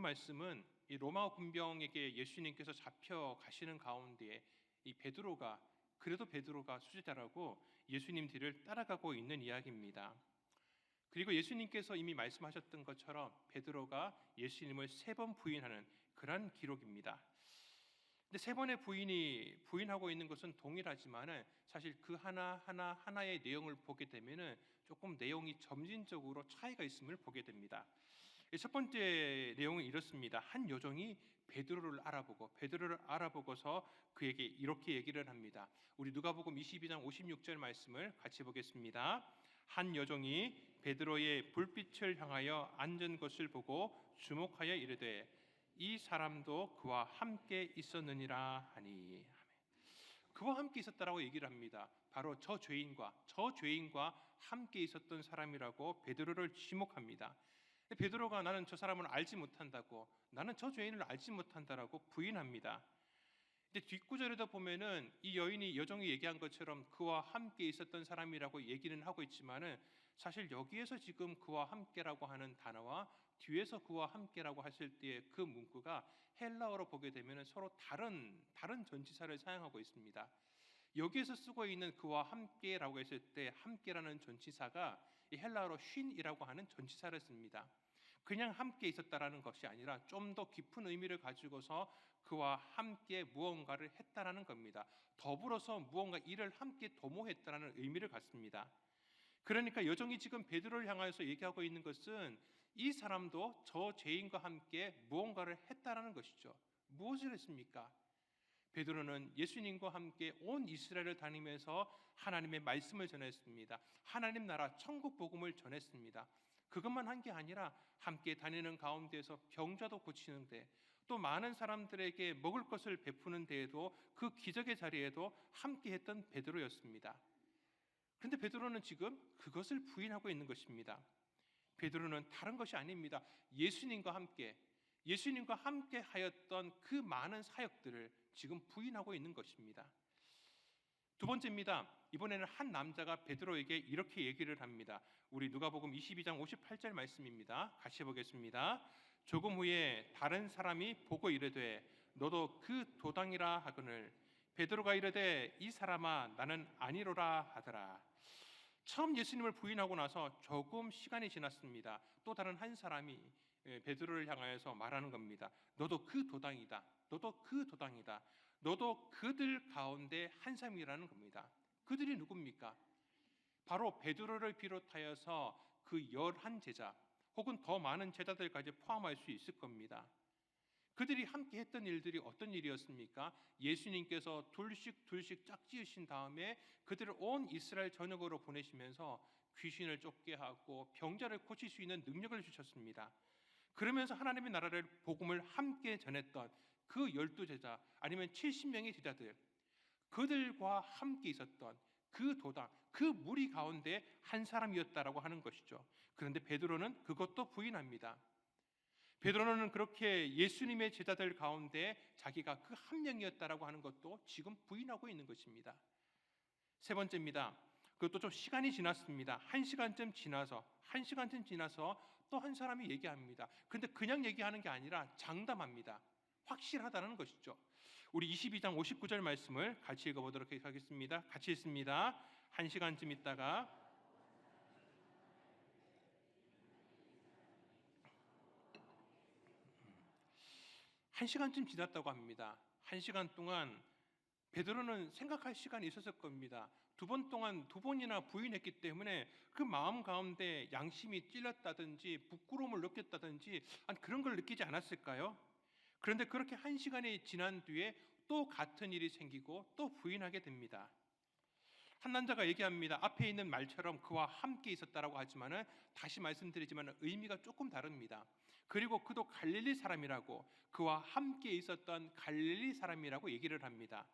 말씀은 이 로마 군병에게 예수님께서 잡혀 가시는 가운데 이 베드로가 수제자라고 예수님 뒤를 따라가고 있는 이야기입니다. 그리고 예수님께서 이미 말씀하셨던 것처럼 베드로가 예수님을 3번 부인하는 그런 기록입니다. 근데 3번의 부인하고 있는 것은 동일하지만은 사실 그 하나의 내용을 보게 되면은 조금 내용이 점진적으로 차이가 있음을 보게 됩니다. 첫 번째 내용은 이렇습니다. 한 여종이 베드로를 알아보고서 그에게 이렇게 얘기를 합니다. 우리 누가복음 22장 56절 말씀을 같이 보겠습니다. 한 여종이 베드로의 불빛을 향하여 앉은 것을 보고 주목하여 이르되 이 사람도 그와 함께 있었느니라 하니. 그와 함께 있었다라고 얘기를 합니다. 바로 저 죄인과 함께 있었던 사람이라고 베드로를 지목합니다. 베드로가 나는 저 사람을 알지 못한다고, 나는 저 죄인을 알지 못한다라고 부인합니다. 근데 뒷구절에도 보면은 이 여종이 얘기한 것처럼 그와 함께 있었던 사람이라고 얘기는 하고 있지만은 사실 여기에서 지금 그와 함께라고 하는 단어와 뒤에서 그와 함께라고 했을 때의 그 문구가 헬라어로 보게 되면은 서로 다른 전치사를 사용하고 있습니다. 여기에서 쓰고 있는 그와 함께라고 했을 때 함께라는 전치사가 이 헬라어로 쉰이라고 하는 전치사를 씁니다. 그냥 함께 있었다라는 것이 아니라 좀 더 깊은 의미를 가지고서 그와 함께 무언가를 했다라는 겁니다. 더불어서 무언가 일을 함께 도모했다라는 의미를 갖습니다. 그러니까 여종이 지금 베드로를 향해서 얘기하고 있는 것은 이 사람도 저 죄인과 함께 무언가를 했다라는 것이죠. 무엇을 했습니까? 베드로는 예수님과 함께 온 이스라엘을 다니면서 하나님의 말씀을 전했습니다. 하나님 나라 천국 복음을 전했습니다. 그것만 한 게 아니라 함께 다니는 가운데에서 병자도 고치는데 또 많은 사람들에게 먹을 것을 베푸는 데에도 그 기적의 자리에도 함께 했던 베드로였습니다. 그런데 베드로는 지금 그것을 부인하고 있는 것입니다. 베드로는 다른 것이 아닙니다. 예수님과 함께 하였던 그 많은 사역들을 지금 부인하고 있는 것입니다. 두 번째입니다. 이번에는 한 남자가 베드로에게 이렇게 얘기를 합니다. 우리 누가복음 22장 58절 말씀입니다. 같이 보겠습니다. 조금 후에 다른 사람이 보고 이르되 너도 그 도당이라 하거늘 베드로가 이르되 이 사람아 나는 아니로라 하더라. 처음 예수님을 부인하고 나서 조금 시간이 지났습니다. 또 다른 한 사람이 베드로를 향하여서 말하는 겁니다. 너도 그 도당이다. 너도 그들 가운데 한 사람이라는 겁니다. 그들이 누굽니까? 바로 베드로를 비롯하여서 그 11제자 혹은 더 많은 제자들까지 포함할 수 있을 겁니다. 그들이 함께 했던 일들이 어떤 일이었습니까? 예수님께서 둘씩 짝지으신 다음에 그들을 온 이스라엘 전역으로 보내시면서 귀신을 쫓게 하고 병자를 고칠 수 있는 능력을 주셨습니다. 그러면서 하나님의 나라를 복음을 함께 전했던 그 12제자 아니면 70명의 제자들, 그들과 함께 있었던 그 도당, 그 무리 가운데 한 사람이었다라고 하는 것이죠. 그런데 베드로는 그것도 부인합니다. 베드로는 그렇게 예수님의 제자들 가운데 자기가 그 한 명이었다라고 하는 것도 지금 부인하고 있는 것입니다. 세 번째입니다. 그것도 좀 시간이 지났습니다. 한 시간쯤 지나서 또 한 사람이 얘기합니다. 그런데 그냥 얘기하는 게 아니라 장담합니다. 확실하다는 것이죠. 우리 22장 59절 말씀을 같이 읽어보도록 하겠습니다. 같이 읽습니다. 한 시간쯤 있다가 한 시간쯤 지났다고 합니다. 한 시간 동안 베드로는 생각할 시간이 있었을 겁니다. 두 번이나 부인했기 때문에 그 마음 가운데 양심이 찔렸다든지 부끄러움을 느꼈다든지 그런 걸 느끼지 않았을까요? 그런데 그렇게 한 시간이 지난 뒤에 또 같은 일이 생기고 또 부인하게 됩니다. 한 남자가 얘기합니다. 앞에 있는 말처럼 그와 함께 있었다라고 하지만은 다시 말씀드리지만 의미가 조금 다릅니다. 그리고 그도 갈릴리 사람이라고, 그와 함께 있었던 갈릴리 사람이라고 얘기를 합니다.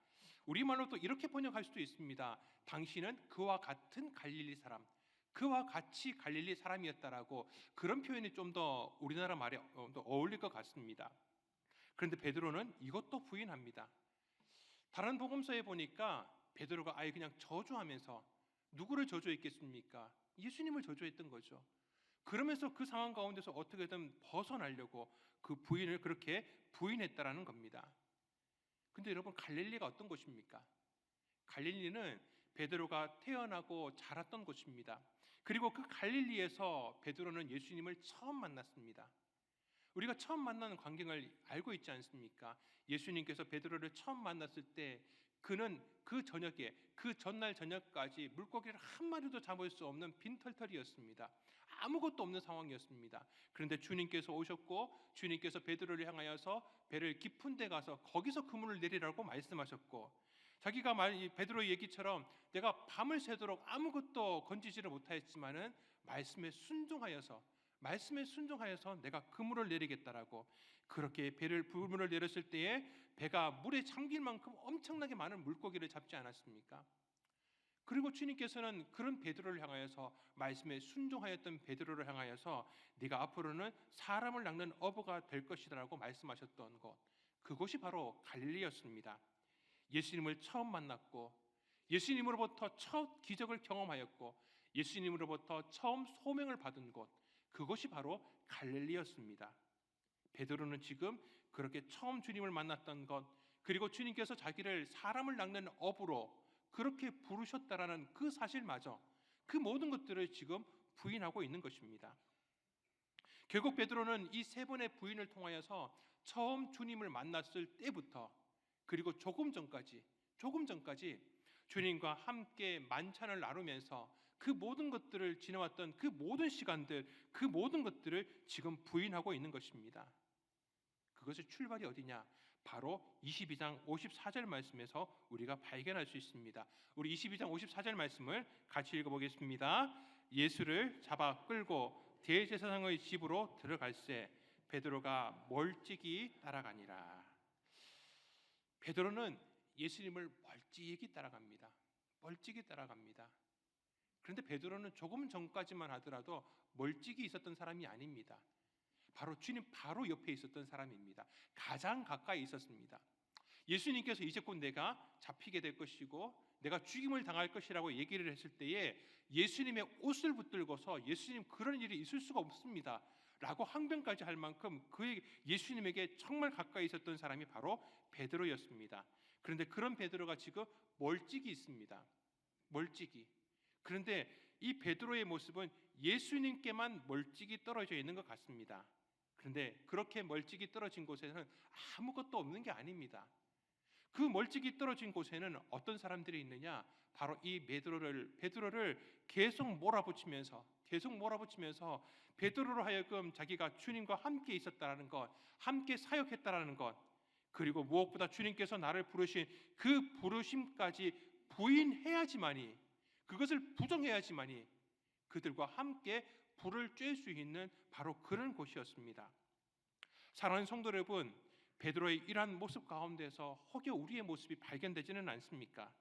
우리말로 또 이렇게 번역할 수도 있습니다. 당신은 그와 같은 갈릴리 사람, 그와 같이 갈릴리 사람이었다라고, 그런 표현이 좀 더 우리나라 말에 더 어울릴 것 같습니다. 그런데 베드로는 이것도 부인합니다. 다른 복음서에 보니까 베드로가 아예 그냥 저주하면서, 누구를 저주했겠습니까? 예수님을 저주했던 거죠. 그러면서 그 상황 가운데서 어떻게든 벗어나려고, 그 부인을 그렇게 부인했다라는 겁니다. 근데 여러분, 갈릴리가 어떤 곳입니까? 갈릴리는 베드로가 태어나고 자랐던 곳입니다. 그리고 그 갈릴리에서 베드로는 예수님을 처음 만났습니다. 우리가 처음 만나는 광경을 알고 있지 않습니까? 예수님께서 베드로를 처음 만났을 때 그는 그 저녁에, 그 전날 저녁까지 물고기를 한 마리도 잡을 수 없는 빈털털이었습니다. 아무것도 없는 상황이었습니다. 그런데 주님께서 오셨고 주님께서 베드로를 향하여서 배를 깊은 데 가서 거기서 그물을 내리라고 말씀하셨고, 자기가 베드로의 얘기처럼 내가 밤을 새도록 아무것도 건지지를 못하였지만은 말씀에 순종하여서 내가 그물을 내리겠다라고, 그렇게 그물을 내렸을 때에 배가 물에 잠길 만큼 엄청나게 많은 물고기를 잡지 않았습니까? 그리고 주님께서는 그런 베드로를 향하여서, 말씀에 순종하였던 베드로를 향하여서 네가 앞으로는 사람을 낚는 어부가 될 것이다라고 말씀하셨던 것, 그곳이 바로 갈릴리였습니다. 예수님을 처음 만났고 예수님으로부터 첫 기적을 경험하였고 예수님으로부터 처음 소명을 받은 곳, 그것이 바로 갈릴리였습니다. 베드로는 지금 그렇게 처음 주님을 만났던 것, 그리고 주님께서 자기를 사람을 낚는 어부로 그렇게 부르셨다라는 그 사실마저, 그 모든 것들을 지금 부인하고 있는 것입니다. 결국 베드로는 이 세 번의 부인을 통하여서 처음 주님을 만났을 때부터, 그리고 조금 전까지 주님과 함께 만찬을 나누면서 그 모든 것들을 지나왔던 그 모든 시간들, 그 모든 것들을 지금 부인하고 있는 것입니다. 그것의 출발이 어디냐? 바로 22장 54절 말씀에서 우리가 발견할 수 있습니다. 우리 22장 54절 말씀을 같이 읽어보겠습니다. 예수를 잡아 끌고 대제사장의 집으로 들어갈새 베드로가 멀찍이 따라가니라. 베드로는 예수님을 멀찍이 따라갑니다. 그런데 베드로는 조금 전까지만 하더라도 멀찍이 있었던 사람이 아닙니다. 바로 주님 바로 옆에 있었던 사람입니다. 가장 가까이 있었습니다. 예수님께서 이제 곧 내가 잡히게 될 것이고 내가 죽임을 당할 것이라고 얘기를 했을 때에 예수님의 옷을 붙들고서 예수님 그런 일이 있을 수가 없습니다 라고 항변까지 할 만큼 예수님에게 정말 가까이 있었던 사람이 바로 베드로였습니다. 그런데 그런 베드로가 지금 멀찍이 있습니다. 그런데 이 베드로의 모습은 예수님께만 멀찍이 떨어져 있는 것 같습니다. 그런데 그렇게 멀찍이 떨어진 곳에는 아무것도 없는 게 아닙니다. 그 멀찍이 떨어진 곳에는 어떤 사람들이 있느냐? 바로 이 베드로를 계속 몰아붙이면서 베드로로 하여금 자기가 주님과 함께 있었다라는 것, 함께 사역했다라는 것, 그리고 무엇보다 주님께서 나를 부르신 그 부르심까지 부인해야지만이, 그것을 부정해야지만이 그들과 함께 불을 쬐 수 있는 바로 그런 곳이었습니다. 사랑하는 성도 여러분, 베드로의 이러한 모습 가운데서 혹여 우리의 모습이 발견되지는 않습니까?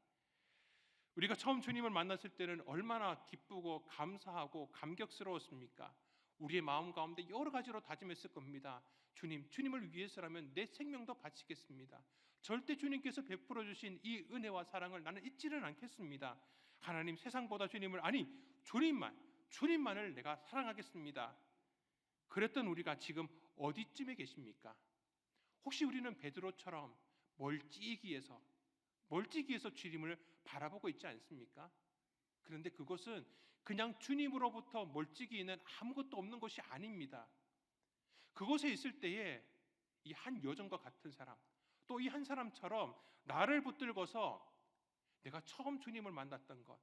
우리가 처음 주님을 만났을 때는 얼마나 기쁘고 감사하고 감격스러웠습니까? 우리의 마음 가운데 여러 가지로 다짐했을 겁니다. 주님을 위해서라면 내 생명도 바치겠습니다. 절대 주님께서 베풀어 주신 이 은혜와 사랑을 나는 잊지는 않겠습니다. 하나님, 세상보다 주님만을 내가 사랑하겠습니다. 그랬던 우리가 지금 어디쯤에 계십니까? 혹시 우리는 베드로처럼 멀찍이에서 주님을 바라보고 있지 않습니까? 그런데 그것은 그냥 주님으로부터 멀찍이 있는 아무것도 없는 것이 아닙니다. 그곳에 있을 때에 이 한 여정과 같은 사람, 또 이 한 사람처럼 나를 붙들고서 내가 처음 주님을 만났던 것,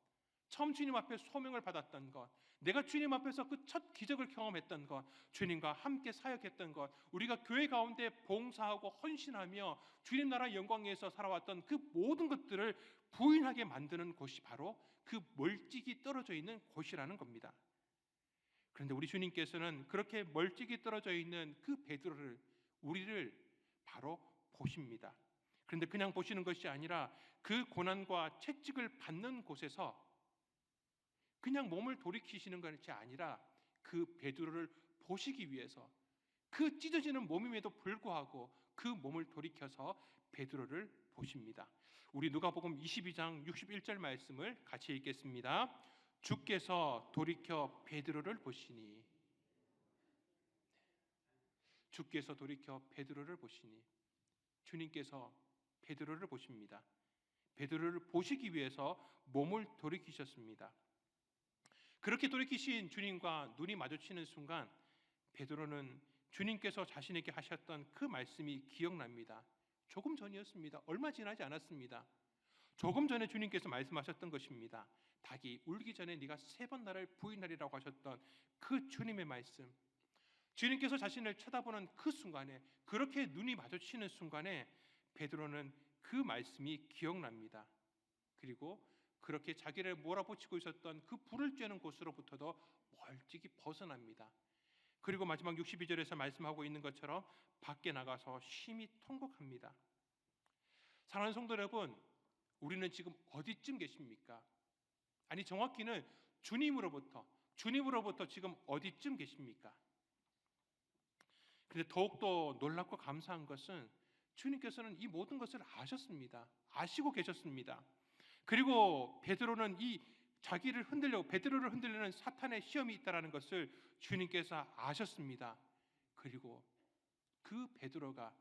처음 주님 앞에 소명을 받았던 것, 내가 주님 앞에서 그 첫 기적을 경험했던 것, 주님과 함께 사역했던 것, 우리가 교회 가운데 봉사하고 헌신하며 주님 나라 영광에서 살아왔던 그 모든 것들을 부인하게 만드는 곳이 바로 그 멀찍이 떨어져 있는 곳이라는 겁니다. 그런데 우리 주님께서는 그렇게 멀찍이 떨어져 있는 그 우리를 바로 보십니다. 그런데 그냥 보시는 것이 아니라 그 고난과 채찍을 받는 곳에서 그냥 몸을 돌이키시는 것이 아니라 그 베드로를 보시기 위해서, 그 찢어지는 몸임에도 불구하고 그 몸을 돌이켜서 베드로를 보십니다. 우리 누가복음 22장 61절 말씀을 같이 읽겠습니다. 주께서 돌이켜 베드로를 보시니, 주께서 돌이켜 베드로를 보시니 주님께서 베드로를 보십니다. 베드로를 보시기 위해서 몸을 돌이키셨습니다. 그렇게 돌이키신 주님과 눈이 마주치는 순간 베드로는 주님께서 자신에게 하셨던 그 말씀이 기억납니다. 조금 전이었습니다. 얼마 지나지 않았습니다. 조금 전에 주님께서 말씀하셨던 것입니다. 닭이 울기 전에 네가 3번 나를 부인하리라고 하셨던 그 주님의 말씀. 주님께서 자신을 쳐다보는 그 순간에, 그렇게 눈이 마주치는 순간에 베드로는 그 말씀이 기억납니다. 그리고 그렇게 자기를 몰아붙이고 있었던 그 불을 쬐는 곳으로부터도 멀찍이 벗어납니다. 그리고 마지막 62절에서 말씀하고 있는 것처럼 밖에 나가서 심히 통곡합니다. 사랑하는 성도 여러분, 우리는 지금 어디쯤 계십니까? 아니, 정확히는 주님으로부터 지금 어디쯤 계십니까? 그런데 더욱더 놀랍고 감사한 것은 주님께서는 이 모든 것을 아셨습니다. 아시고 계셨습니다. 그리고 베드로를 흔들려는 사탄의 시험이 있다는 것을 주님께서 아셨습니다. 그리고 그 베드로가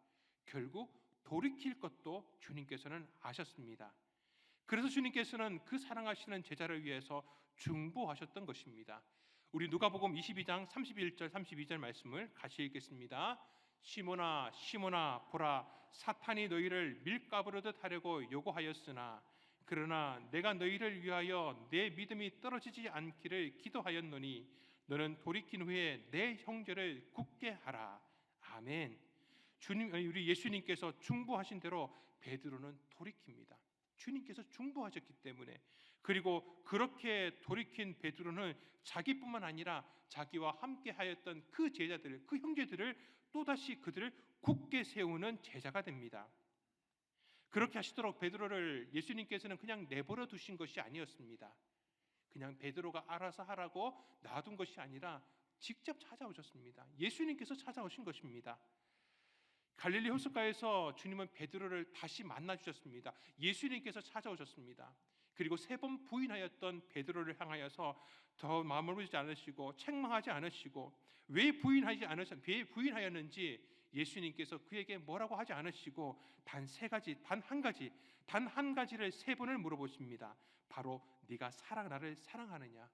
결국 돌이킬 것도 주님께서는 아셨습니다. 그래서 주님께서는 그 사랑하시는 제자를 위해서 중보하셨던 것입니다. 우리 누가복음 22장 31절 32절 말씀을 같이 읽겠습니다. 시몬아 시몬아 보라, 사탄이 너희를 밀가부르듯 하려고 요구하였으나 그러나 내가 너희를 위하여 내 믿음이 떨어지지 않기를 기도하였노니 너는 돌이킨 후에 내 형제를 굳게 하라. 아멘. 우리 예수님께서 중보하신 대로 베드로는 돌이킵니다. 주님께서 중보하셨기 때문에. 그리고 그렇게 돌이킨 베드로는 자기뿐만 아니라 자기와 함께 하였던 그 제자들, 그 형제들을 또다시 그들을 굳게 세우는 제자가 됩니다. 그렇게 하시도록 베드로를 예수님께서는 그냥 내버려 두신 것이 아니었습니다. 그냥 베드로가 알아서 하라고 놔둔 것이 아니라 직접 찾아오셨습니다. 예수님께서 찾아오신 것입니다. 갈릴리 호숫가에서 주님은 베드로를 다시 만나 주셨습니다. 예수님께서 찾아오셨습니다. 그리고 3번 부인하였던 베드로를 향하여서 더 마음을 울리지 않으시고 책망하지 않으시고 왜 부인하였는지 예수님께서 그에게 뭐라고 하지 않으시고 단 한 가지를 3번을 물어보십니다. 바로 네가 나를 사랑하느냐?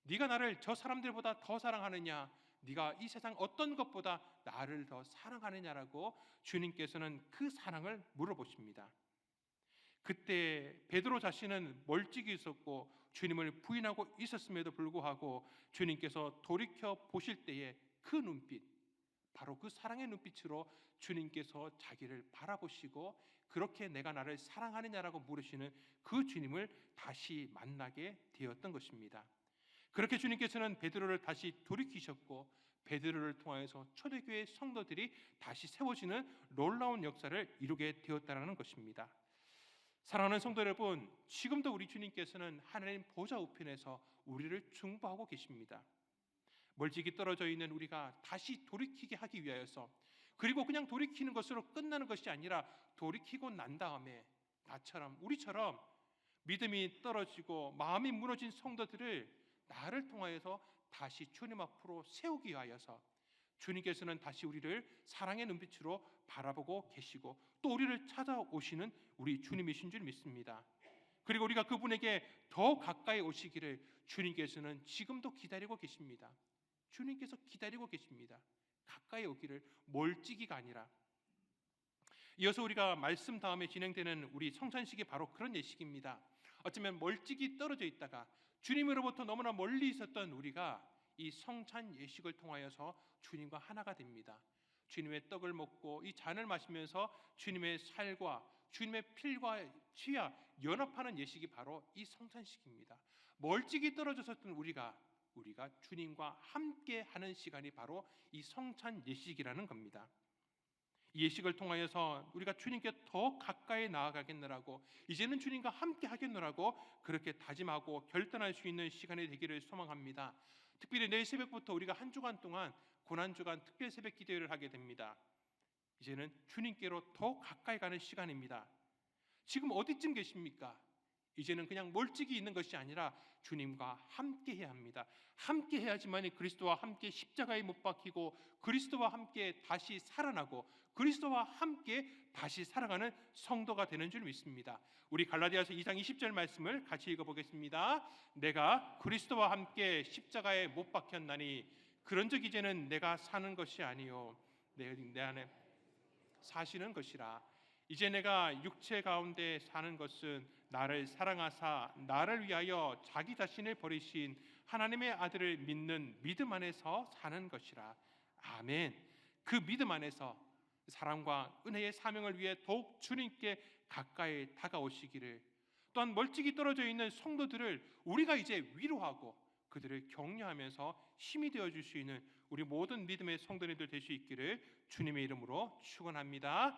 네가 나를 저 사람들보다 더 사랑하느냐? 네가 이 세상 어떤 것보다 나를 더 사랑하느냐라고 주님께서는 그 사랑을 물어보십니다. 그때 베드로 자신은 멀찍이 있었고 주님을 부인하고 있었음에도 불구하고 주님께서 돌이켜 보실 때에 그 눈빛, 바로 그 사랑의 눈빛으로 주님께서 자기를 바라보시고 그렇게 내가 나를 사랑하느냐라고 물으시는 그 주님을 다시 만나게 되었던 것입니다. 그렇게 주님께서는 베드로를 다시 돌이키셨고 베드로를 통하여서 초대교회 성도들이 다시 세워지는 놀라운 역사를 이루게 되었다는 것입니다. 사랑하는 성도 여러분, 지금도 우리 주님께서는 하나님 보좌 우편에서 우리를 중보하고 계십니다. 멀찍이 떨어져 있는 우리가 다시 돌이키게 하기 위하여서, 그리고 그냥 돌이키는 것으로 끝나는 것이 아니라 돌이키고 난 다음에 우리처럼 믿음이 떨어지고 마음이 무너진 성도들을 나를 통하여서 다시 주님 앞으로 세우기 위하여서 주님께서는 다시 우리를 사랑의 눈빛으로 바라보고 계시고 또 우리를 찾아오시는 우리 주님이신 줄 믿습니다. 그리고 우리가 그분에게 더 가까이 오시기를 주님께서는 지금도 기다리고 계십니다. 주님께서 기다리고 계십니다. 가까이 오기를, 멀찍이가 아니라. 이어서 우리가 말씀 다음에 진행되는 우리 성찬식이 바로 그런 예식입니다. 어쩌면 멀찍이 떨어져 있다가 주님으로부터 너무나 멀리 있었던 우리가 이 성찬 예식을 통하여서 주님과 하나가 됩니다. 주님의 떡을 먹고 이 잔을 마시면서 주님의 살과 주님의 피와 연합하는 예식이 바로 이 성찬식입니다. 멀찍이 떨어졌었던 우리가 주님과 함께하는 시간이 바로 이 성찬 예식이라는 겁니다. 이 예식을 통하여서 우리가 주님께 더 가까이 나아가겠노라고, 이제는 주님과 함께 하겠노라고 그렇게 다짐하고 결단할 수 있는 시간이 되기를 소망합니다. 특별히 내일 새벽부터 우리가 한 주간 동안 고난주간 특별 새벽 기도회를 하게 됩니다. 이제는 주님께로 더 가까이 가는 시간입니다. 지금 어디쯤 계십니까? 이제는 그냥 멀찍이 있는 것이 아니라 주님과 함께 해야 합니다. 함께 해야지만 그리스도와 함께 십자가에 못 박히고 그리스도와 함께 다시 살아나고 그리스도와 함께 다시 살아가는 성도가 되는 줄 믿습니다. 우리 갈라디아서 2장 20절 말씀을 같이 읽어보겠습니다. 내가 그리스도와 함께 십자가에 못 박혔나니 그런즉 이제는 내가 사는 것이 아니요 내 안에 사시는 것이라. 이제 내가 육체 가운데 사는 것은 나를 사랑하사 나를 위하여 자기 자신을 버리신 하나님의 아들을 믿는 믿음 안에서 사는 것이라. 아멘. 그 믿음 안에서 사랑과 은혜의 사명을 위해 더욱 주님께 가까이 다가오시기를, 또한 멀찍이 떨어져 있는 성도들을 우리가 이제 위로하고 그들을 격려하면서 힘이 되어줄 수 있는 우리 모든 믿음의 성도님들 될 수 있기를 주님의 이름으로 축원합니다.